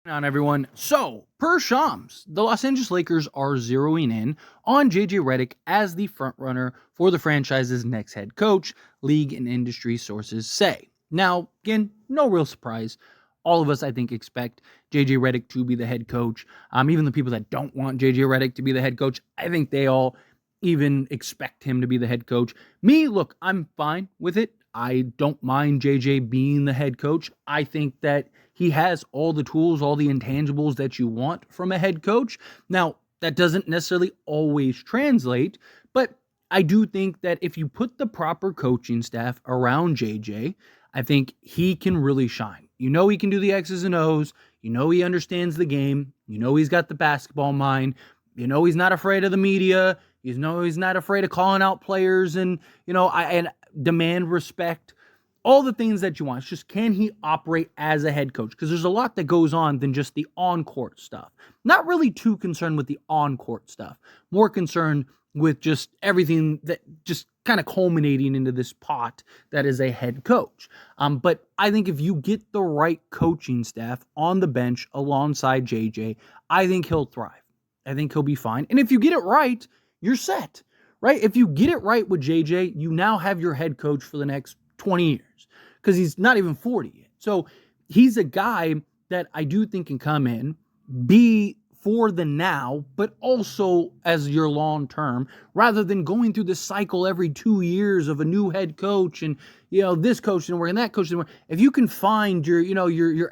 On everyone. So, per Shams, the Los Angeles Lakers are zeroing in on JJ Redick as the frontrunner for the franchise's next head coach, league and industry sources say. Now, again, no real surprise. All of us, I think, expect JJ Redick to be the head coach. Even the people that don't want JJ Redick to be the head coach, I think they all even expect him to be the head coach. Me, look, I'm fine with it. I don't mind JJ being the head coach. I think that he has all the tools, all the intangibles that you want from a head coach. Now, that doesn't necessarily always translate, but I do think that if you put the proper coaching staff around JJ, I think he can really shine. You know he can do the X's and O's. You know he understands the game. You know he's got the basketball mind. You know he's not afraid of the media. You know he's not afraid of calling out players and, and demand respect. All the things that you want. It's just, can he operate as a head coach? Because there's a lot that goes on than just the on-court stuff. Not really too concerned with the on-court stuff. More concerned with just everything that just kind of culminating into this pot that is a head coach. But I think if you get the right coaching staff on the bench alongside JJ, I think he'll thrive. I think he'll be fine. And if you get it right, you're set, right? If you get it right with JJ, you now have your head coach for the next 20 years because he's not even 40 yet. So he's a guy that I do think can come in, be for the now, but also as your long term, rather than going through this cycle every 2 years of a new head coach and, this coach didn't work and that coach didn't work. If you can find your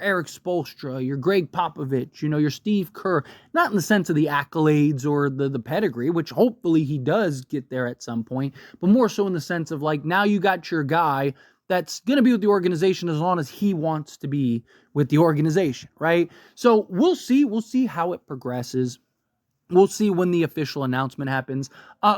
Eric Spoelstra, your Greg Popovich, your Steve Kerr, not in the sense of the accolades or the pedigree, which hopefully he does get there at some point, but more so in the sense of like, now you got your guy that's going to be with the organization as long as he wants to be with the organization, right? So we'll see. We'll see how it progresses. We'll see when the official announcement happens.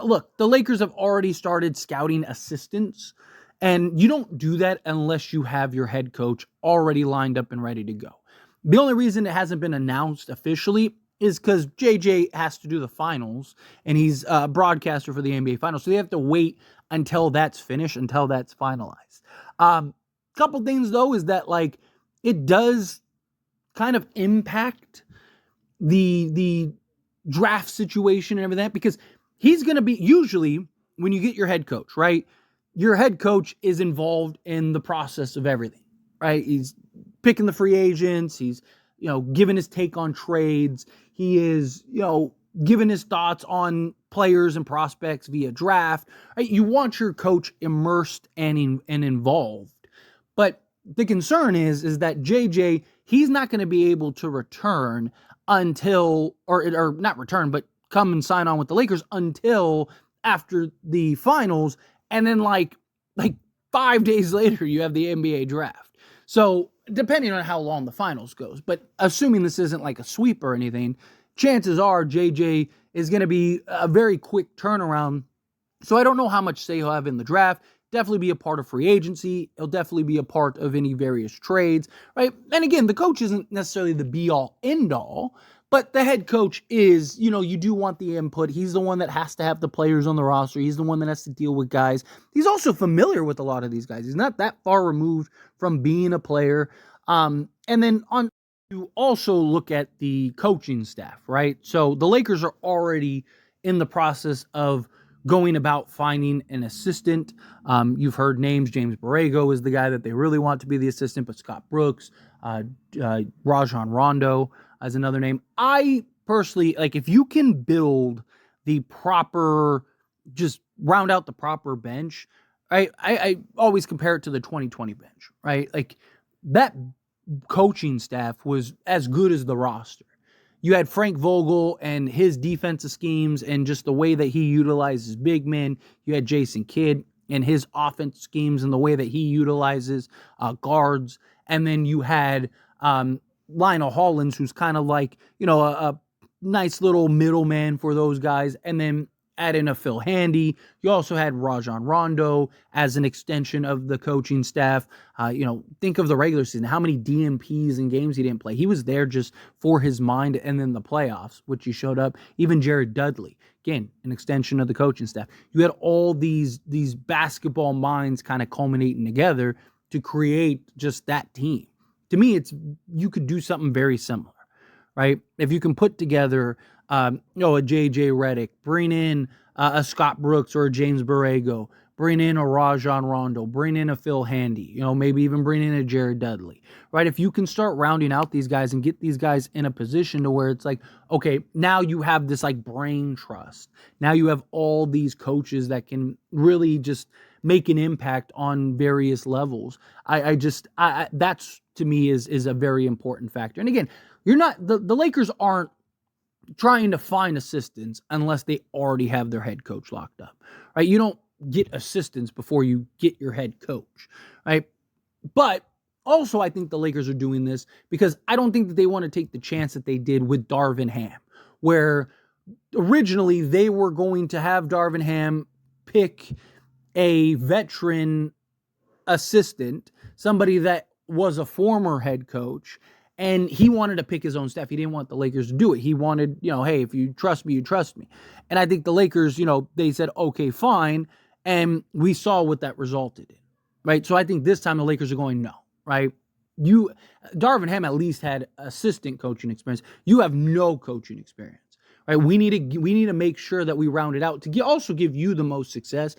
Look, the Lakers have already started scouting assistants, and you don't do that unless you have your head coach already lined up and ready to go. The only reason it hasn't been announced officially is because JJ has to do the finals, and he's a broadcaster for the NBA finals, so they have to wait until that's finished, until that's finalized. Couple things, though, is that, like, it does kind of impact the draft situation and everything, because he's going to be, usually, when you get your head coach, right, your head coach is involved in the process of everything, right? He's picking the free agents. He's, giving his take on trades. He is, giving his thoughts on players and prospects via draft. Right? You want your coach immersed and involved. But the concern is that JJ, he's not going to be able to return until, or not return, but come and sign on with the Lakers until after the finals. And then like 5 days later, you have the NBA draft. So depending on how long the finals goes, but assuming this isn't like a sweep or anything, chances are JJ is going to be a very quick turnaround. So I don't know how much say he'll have in the draft. Definitely be a part of free agency. He'll definitely be a part of any various trades, right? And again, the coach isn't necessarily the be-all, end-all, but the head coach is, you do want the input. He's the one that has to have the players on the roster. He's the one that has to deal with guys. He's also familiar with a lot of these guys. He's not that far removed from being a player. And then you also look at the coaching staff, right? So the Lakers are already in the process of going about finding an assistant. You've heard names. James Borrego is the guy that they really want to be the assistant, but Scott Brooks, Rajon Rondo as another name. I personally, like, if you can build the proper, just round out the proper bench, right? I always compare it to the 2020 bench, right? Like, that coaching staff was as good as the roster. You had Frank Vogel and his defensive schemes and just the way that he utilizes big men. You had Jason Kidd and his offense schemes and the way that he utilizes guards. And then you had Lionel Hollins, who's kind of like, a nice little middleman for those guys. And then add in a Phil Handy. You also had Rajon Rondo as an extension of the coaching staff. Think of the regular season, how many DMPs and games he didn't play. He was there just for his mind, and then the playoffs, which he showed up. Even Jared Dudley, again, an extension of the coaching staff. You had all these basketball minds kind of culminating together to create just that team. To me, you could do something very similar. right? If you can put together, a JJ Redick, bring in a Scott Brooks or a James Borrego, bring in a Rajon Rondo, bring in a Phil Handy, maybe even bring in a Jared Dudley, right? If you can start rounding out these guys and get these guys in a position to where it's like, okay, now you have this like brain trust. Now you have all these coaches that can really just make an impact on various levels. That's to me is a very important factor. And again, you're not the Lakers aren't trying to find assistants unless they already have their head coach locked up, right? You don't get assistants before you get your head coach, right? But also, I think the Lakers are doing this because I don't think that they want to take the chance that they did with Darvin Ham, where originally they were going to have Darvin Ham pick a veteran assistant, somebody that was a former head coach, and he wanted to pick his own staff. He didn't want the Lakers to do it. He wanted, hey, if you trust me, you trust me. And I think the Lakers, they said, okay, fine. And we saw what that resulted in, right? So I think this time the Lakers are going, no, right? Darvin Ham at least had assistant coaching experience. You have no coaching experience, right? We need to make sure that we round it out to also give you the most success.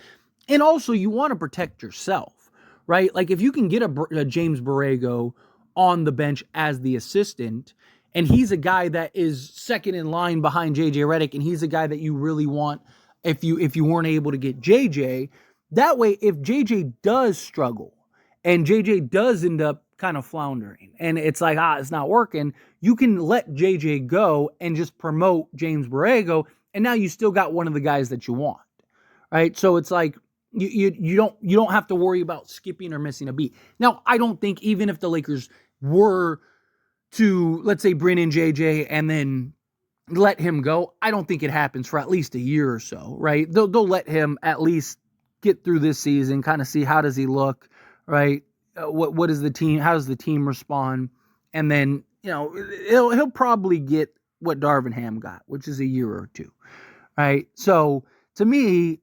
And also you want to protect yourself, right? Like if you can get a James Borrego on the bench as the assistant, and he's a guy that is second in line behind JJ Redick, and he's a guy that you really want if you weren't able to get JJ. That way, if JJ does struggle and JJ does end up kind of floundering and it's like, it's not working, you can let JJ go and just promote James Borrego, and now you still got one of the guys that you want, right? So it's like you don't have to worry about skipping or missing a beat. Now, I don't think even if the Lakers were to, let's say, bring in JJ and then let him go, I don't think it happens for at least a year or so, right? They'll let him at least get through this season, kind of see how does he look, right? What is the team? How does the team respond? And then he'll probably get what Darvin Ham got, which is a year or two, right? So to me,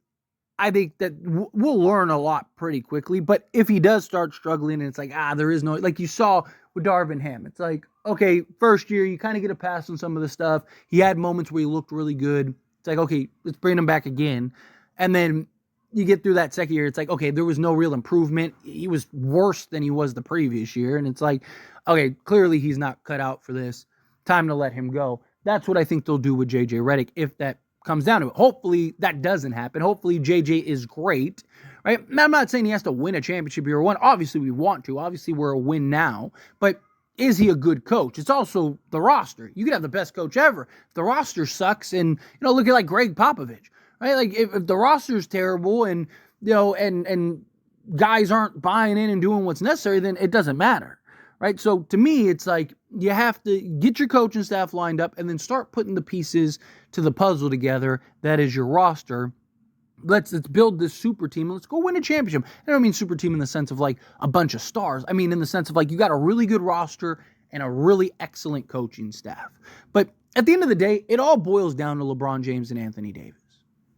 I think that we'll learn a lot pretty quickly. But if he does start struggling and it's like, there is no, like you saw with Darvin Ham, it's like, okay, first year, you kind of get a pass on some of the stuff. He had moments where he looked really good. It's like, okay, let's bring him back again. And then you get through that second year, it's like, okay, there was no real improvement. He was worse than he was the previous year. And it's like, okay, clearly he's not cut out for this. Time to let him go. That's what I think they'll do with JJ Redick if that comes down to it. Hopefully that doesn't happen. Hopefully JJ is great, right? Now, I'm not saying he has to win a championship year one. Obviously we want to. Obviously we're a win now. But is he a good coach? It's also the roster. You could have the best coach ever. If the roster sucks and, look at like Greg Popovich, right? Like if the roster's terrible and, and guys aren't buying in and doing what's necessary, then it doesn't matter, right? So to me, it's like you have to get your coaching staff lined up and then start putting the pieces to the puzzle together. That is your roster. Let's build this super team and let's go win a championship. I don't mean super team in the sense of like a bunch of stars. I mean in the sense of like you got a really good roster and a really excellent coaching staff. But at the end of the day, it all boils down to LeBron James and Anthony Davis.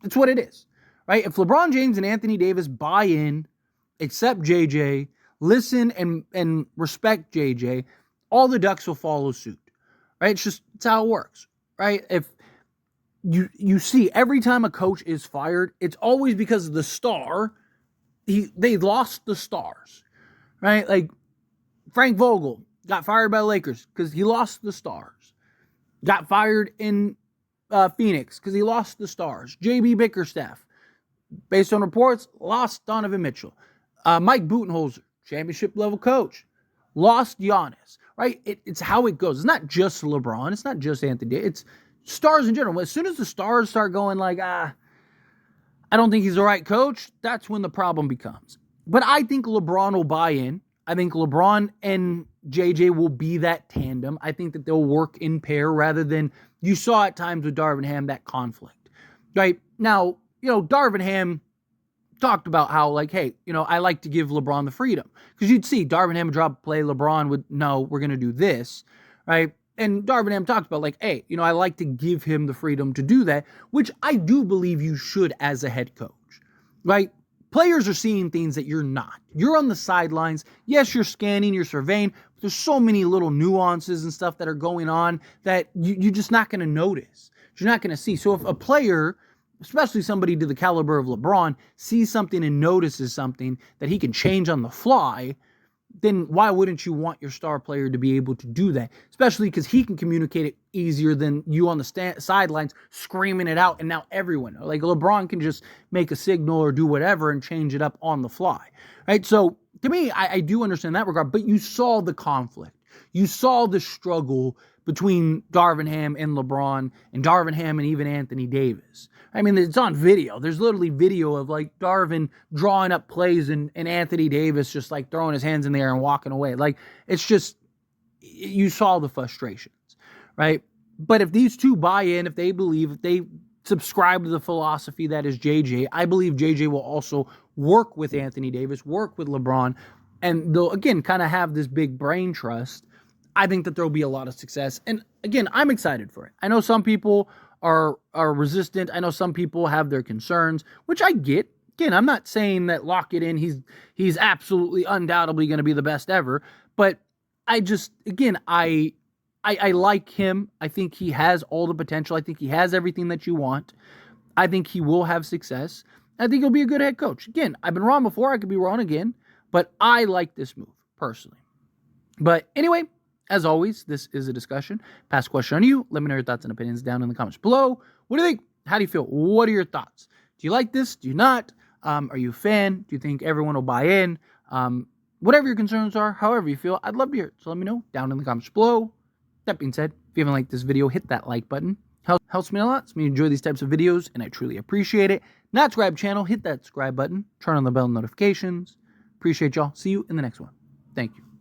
That's what it is, right? If LeBron James and Anthony Davis buy in, accept JJ, listen and respect JJ, all the ducks will follow suit, right? It's how it works, right? If you see every time a coach is fired, it's always because of the star. They lost the stars, right? Like Frank Vogel got fired by the Lakers because he lost the stars. Got fired in Phoenix because he lost the stars. JB Bickerstaff, based on reports, lost Donovan Mitchell. Mike Budenholzer, championship level coach, lost Giannis, right? It's how it goes. It's not just LeBron. It's not just Anthony. It's stars in general. As soon as the stars start going like, I don't think he's the right coach, that's when the problem becomes. But I think LeBron will buy in. I think LeBron and JJ will be that tandem. I think that they'll work in pair rather than you saw at times with Darvin Ham, that conflict. Right? Now, Darvin Ham talked about how like, hey, I like to give LeBron the freedom. Because you'd see Darvin Ham drop play, LeBron would, no, we're going to do this. Right? And Darvin Ham talked about like, hey, I like to give him the freedom to do that, which I do believe you should as a head coach, right? Players are seeing things that you're not. You're on the sidelines. Yes, you're scanning, you're surveying. But there's so many little nuances and stuff that are going on that you're just not going to notice. You're not going to see. So if a player, especially somebody to the caliber of LeBron, sees something and notices something that he can change on the fly, then why wouldn't you want your star player to be able to do that? Especially because he can communicate it easier than you on the sidelines screaming it out, and now everyone, like LeBron can just make a signal or do whatever and change it up on the fly, right? So to me, I do understand that regard, but you saw the conflict. You saw the struggle between Darvin Ham and LeBron, and Darvin Ham and even Anthony Davis. I mean, it's on video. There's literally video of like Darvin drawing up plays and Anthony Davis just like throwing his hands in the air and walking away. Like, it's just, you saw the frustrations, right? But if these two buy in, if they believe, if they subscribe to the philosophy that is JJ, I believe JJ will also work with Anthony Davis, work with LeBron, and they'll, again, kind of have this big brain trust. I think that there'll be a lot of success. And again, I'm excited for it. I know some people are resistant. I know some people have their concerns, which I get. Again, I'm not saying that lock it in. He's absolutely undoubtedly going to be the best ever. But I just, again, I like him. I think he has all the potential. I think he has everything that you want. I think he will have success. I think he'll be a good head coach. Again, I've been wrong before. I could be wrong again. But I like this move, personally. But anyway, as always, this is a discussion. Pass question on you. Let me know your thoughts and opinions down in the comments below. What do you think? How do you feel? What are your thoughts? Do you like this? Do you not? Are you a fan? Do you think everyone will buy in? Whatever your concerns are, however you feel, I'd love to hear it. So let me know down in the comments below. That being said, if you haven't liked this video, hit that like button. Helps me a lot. It's me enjoy these types of videos, and I truly appreciate it. Not subscribe channel, hit that subscribe button. Turn on the bell notifications. Appreciate y'all. See you in the next one. Thank you.